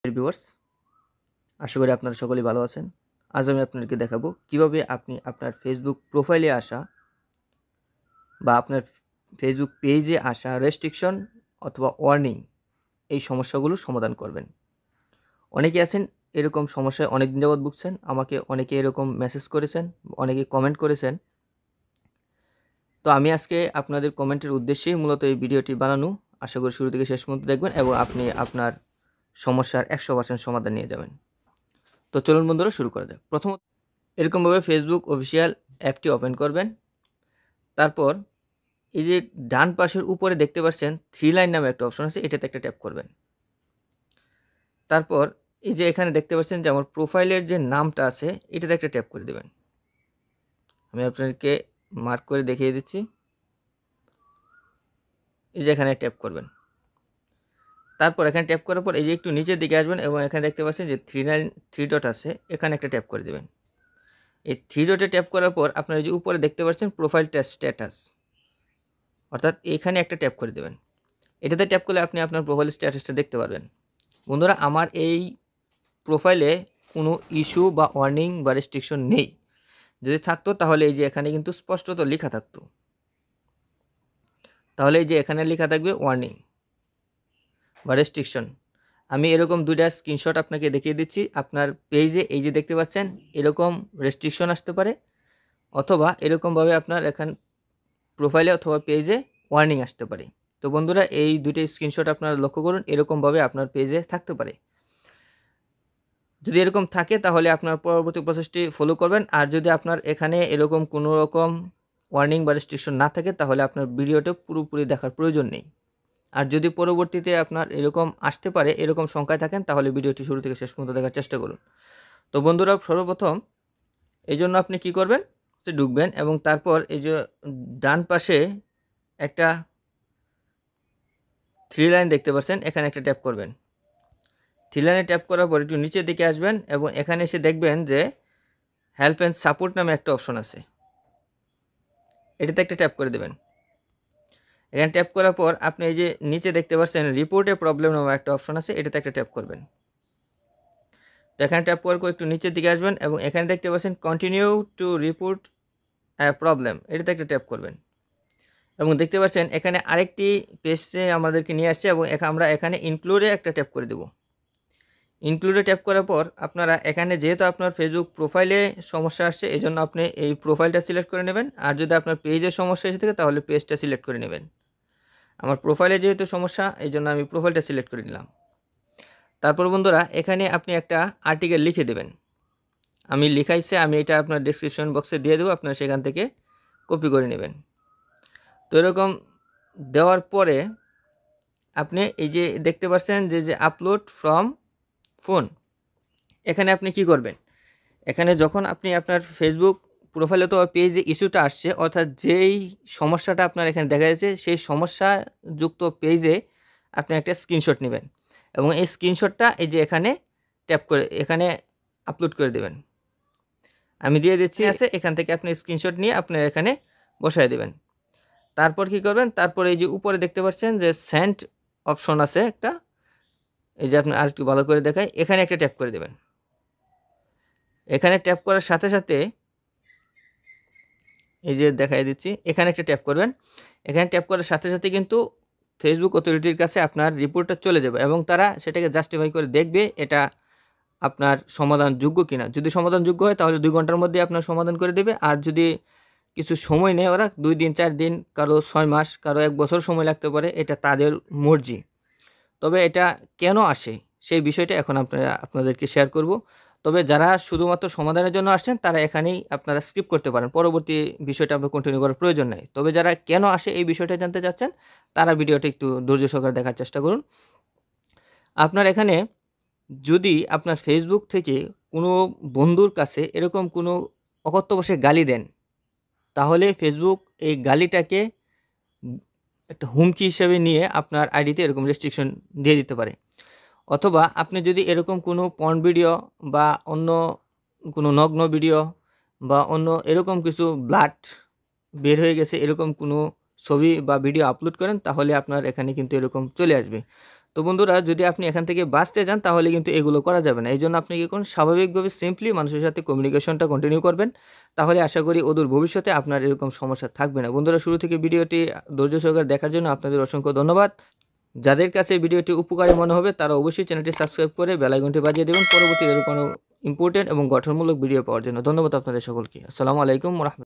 Viewers, আশা করি আপনারা সকলেই ভালো আছেন। আজ আমি আপনাদেরকে দেখাবো কিভাবে আপনি আপনার ফেসবুক প্রোফাইলে আসা বা আপনার ফেসবুক পেজে আসা রেস্ট্রিকশন অথবা ওয়ার্নিং এই সমস্যাগুলো সমাধান করবেন। অনেকে আছেন এরকম সমস্যায় অনেকদিন যাবৎ ভুগছেন। আমাকে অনেকে এরকম মেসেজ করেছেন, অনেকে কমেন্ট করেছেন। তো আমি আজকে আপনাদের কমেন্টের উদ্দেশ্যেই মূলত এই ভিডিওটি বানানো। আশা করি শুরু থেকে শেষ পর্যন্ত দেখবেন এবং আপনি আপনার সমস্যার 100% সমাধান নিয়ে যাবেন। তো চলুন বন্ধুরা শুরু করা যাক। প্রথমত এরকমভাবে ফেসবুক অফিসিয়াল অ্যাপটি ওপেন করবেন। তারপর এই যে ডান পাশের উপরে দেখতে পাচ্ছেন 3 লাইন নামে একটা অপশন আছে, এটাতে একটা ট্যাপ করবেন। তারপর এই যে এখানে দেখতে পাচ্ছেন যে আমার প্রোফাইলের যে নামটা আছে এটাতে একটা ট্যাপ করে দেবেন। আমি আপনাদেরকে মার্ক করে দেখিয়ে দিচ্ছি। এই যে এখানে ট্যাপ করবেন। তারপর এখানে ট্যাপ করার পর এই যে একটু নিচের দিকে আসবেন এবং এখানে দেখতে পাচ্ছেন যে 3 ডট আছে, এখানে একটা ট্যাপ করে দেবেন। এই 3 ডটে ট্যাপ করার পর আপনারা যে উপরে দেখতে পাচ্ছেন প্রোফাইল স্ট্যাটাস, অর্থাৎ এখানে একটা ট্যাপ করে দেবেন। এটাতে ট্যাপ করলে আপনি আপনার প্রোফাইল স্ট্যাটাসটা দেখতে পারবেন। বন্ধুরা, আমার এই প্রোফাইলে কোনো ইস্যু বা ওয়ার্নিং বা রেস্ট্রিকশন নেই। যদি থাকতো তাহলে এই যে এখানে কিন্তু স্পষ্টত লেখা থাকতো। তাহলে এই যে এখানে লেখা থাকবে ওয়ার্নিং বা রেস্ট্রিকশন। আমি এরকম দুইটা স্ক্রিনশট আপনাকে দেখিয়ে দিচ্ছি। আপনার পেজে এই যে দেখতে পাচ্ছেন এরকম রেস্ট্রিকশন আসতে পারে, অথবা এরকমভাবে আপনার এখান প্রোফাইলে অথবা পেজে ওয়ার্নিং আসতে পারে। তো বন্ধুরা, এই দুটো স্ক্রিনশট আপনারা লক্ষ্য করুন, এরকমভাবে আপনার পেজে থাকতে পারে। যদি এরকম থাকে তাহলে আপনার পরবর্তী প্রসেসটি ফলো করবেন। আর যদি আপনার এখানে এরকম কোনো রকম ওয়ার্নিং বা রেস্ট্রিকশন না থাকে তাহলে আপনার ভিডিওটা পুরোপুরি দেখার প্রয়োজন নেই। আর যদি পরবর্তীতে আপনার এরকম আসতে পারে, এরকম শঙ্কায় থাকেন, তাহলে ভিডিওটি শুরু থেকে শেষ পর্যন্ত দেখার চেষ্টা করুন। তো বন্ধুরা, সর্বপ্রথম এই জন্য আপনি কি করবেন, ঢুকবেন এবং তারপর এই যে ডান পাশে একটা 3 লাইন দেখতে পাচ্ছেন, এখানে একটা ট্যাপ করবেন। 3 লাইনে ট্যাপ করার পর একটু নিচের দিকে আসবেন এবং এখানে এসে দেখবেন যে হেল্প অ্যান্ড সাপোর্ট নামে একটা অপশন আছে, এটাতে একটা ট্যাপ করে দেবেন। এখানে ট্যাপ করার পর আপনি এই যে নিচে দেখতে পাচ্ছেন রিপোর্ট এ প্রবলেম নামে একটা অপশন আছে, এটাতে একটা ট্যাপ করবেন। তো এখানে ট্যাপ করার পর একটু নিচের দিকে আসবেন এবং এখানে দেখতে পাচ্ছেন কন্টিনিউ টু রিপোর্ট প্রবলেম, এটাতে একটা ট্যাপ করবেন। এবং দেখতে পাচ্ছেন এখানে আরেকটি পেজে আমাদেরকে নিয়ে আসছে এবং আমরা এখানে ইনক্লুডে একটা ট্যাপ করে দেব। ইনক্লুডে ট্যাপ করার পর আপনারা এখানে যেহেতু আপনার ফেসবুক প্রোফাইলে সমস্যা আসছে এই জন্য আপনি এই প্রোফাইলটা সিলেক্ট করে নেবেন। আর যদি আপনার পেজের সমস্যা এসে থাকে তাহলে পেজটা সিলেক্ট করে নেবেন। আমার প্রোফাইলে যেহেতু সমস্যা এই জন্য আমি প্রোফাইলটা সিলেক্ট করে নিলাম। তারপর বন্ধুরা, এখানে আপনি একটা আর্টিকেল লিখে দেবেন। আমি লিখাইছে, আমি এটা আপনার ডেসক্রিপশন বক্সে দিয়ে দেবো, আপনারা সেখান থেকে কপি করে নেবেন। তো এরকম দেওয়ার পরে আপনি এই যে দেখতে পাচ্ছেন যে আপলোড ফ্রম ফোন, এখানে আপনি কি করবেন, এখানে যখন আপনি আপনার ফেসবুক প্রোফাইলে তো পেজে ইস্যুটা আসছে, অর্থাৎ যেই সমস্যাটা আপনার এখানে দেখা যাচ্ছে সেই সমস্যাযুক্ত পেজে আপনি একটা স্ক্রিনশট নেবেন এবং এই স্ক্রিনশটটা এই যে এখানে ট্যাপ করে এখানে আপলোড করে দেবেন। আমি দিয়ে দিচ্ছি আছে, এখান থেকে আপনি স্ক্রিনশট নিয়ে আপনার এখানে বসায় দেবেন। তারপর কি করবেন, তারপর এই যে উপরে দেখতে পাচ্ছেন যে সেন্ড অপশন আছে একটা, এই যে আপনি আরেকটু ভালো করে দেখায়, এখানে একটা ট্যাপ করে দেবেন। এখানে ট্যাপ করার সাথে সাথে এই যে দেখাই দিচ্ছি, এখানে একটা ট্যাপ করবেন। এখানে ট্যাপ করার সাথে সাথে কিন্তু ফেসবুক অথরিটির কাছে আপনার রিপোর্টটা চলে যাবে এবং তারা সেটাকে জাস্টিফাই করে দেখবে এটা আপনার সমাধানযোগ্য কিনা। যদি সমাধানযোগ্য হয় তাহলে 2 ঘন্টার মধ্যে আপনার সমাধান করে দেবে। আর যদি কিছু সময় নেয় ওরা 2 দিন 4 দিন, কারো 6 মাস, কারো 1 বছর সময় লাগতে পারে, এটা তাদের মর্জি। তবে এটা কেন আসে সেই বিষয়টা এখন আপনাদেরকে শেয়ার করব। তবে যারা শুধুমাত্র সমাধানের জন্য আসছেন তারা এখানেই আপনারা স্কিপ করতে পারেন, পরবর্তী বিষয়টা আপনার কন্টিনিউ করার প্রয়োজন নেই। তবে যারা কেন আসে এই বিষয়টা জানতে চাচ্ছেন তারা ভিডিওটা একটু ধৈর্য সহকারে দেখার চেষ্টা করুন। আপনার এখানে যদি আপনার ফেসবুক থেকে কোনো বন্ধুর কাছে এরকম কোনো অকথ্যভাষায় গালি দেন, তাহলে ফেসবুক এই গালিটাকে একটা হুমকি হিসেবে নিয়ে আপনার আইডিতে এরকম রেস্ট্রিকশন দিয়ে দিতে পারে। অথবা আপনি যদি এরকম কোনো পর্ন ভিডিও বা অন্য কোনো নগ্ন ভিডিও বা অন্য এরকম কিছু ব্লাড বের হয়ে গেছে এরকম কোনো ছবি বা ভিডিও আপলোড করেন তাহলে আপনার এখানে কিন্তু এরকম চলে আসবে। তো বন্ধুরা, যদি আপনি এখান থেকে বাঁচতে চান তাহলে কিন্তু এগুলো করা যাবে না। এই জন্য আপনি কি করুন, স্বাভাবিকভাবে সিম্পলি মানুষের সাথে কমিউনিকেশনটা কন্টিনিউ করবেন। তাহলে আশা করি অদূর ভবিষ্যতে আপনার এরকম সমস্যা থাকবে না। বন্ধুরা, শুরু থেকে ভিডিওটি ধৈর্য সহকারে দেখার জন্য আপনাদের অসংখ্য ধন্যবাদ। যাদের কাছে ভিডিওটি উপকারী মনে হবে তারা অবশ্যই চ্যানেলটি সাবস্ক্রাইব করে বেল আইকনটি বাজিয়ে দেবেন পরবর্তী এর কোনো ইম্পর্টেন্ট এবং গঠনমূলক ভিডিও পাওয়ার জন্য। ধন্যবাদ আপনাদের সকলকে। আসসালামু আলাইকুম ওয়া রাহমাতুল্লাহ।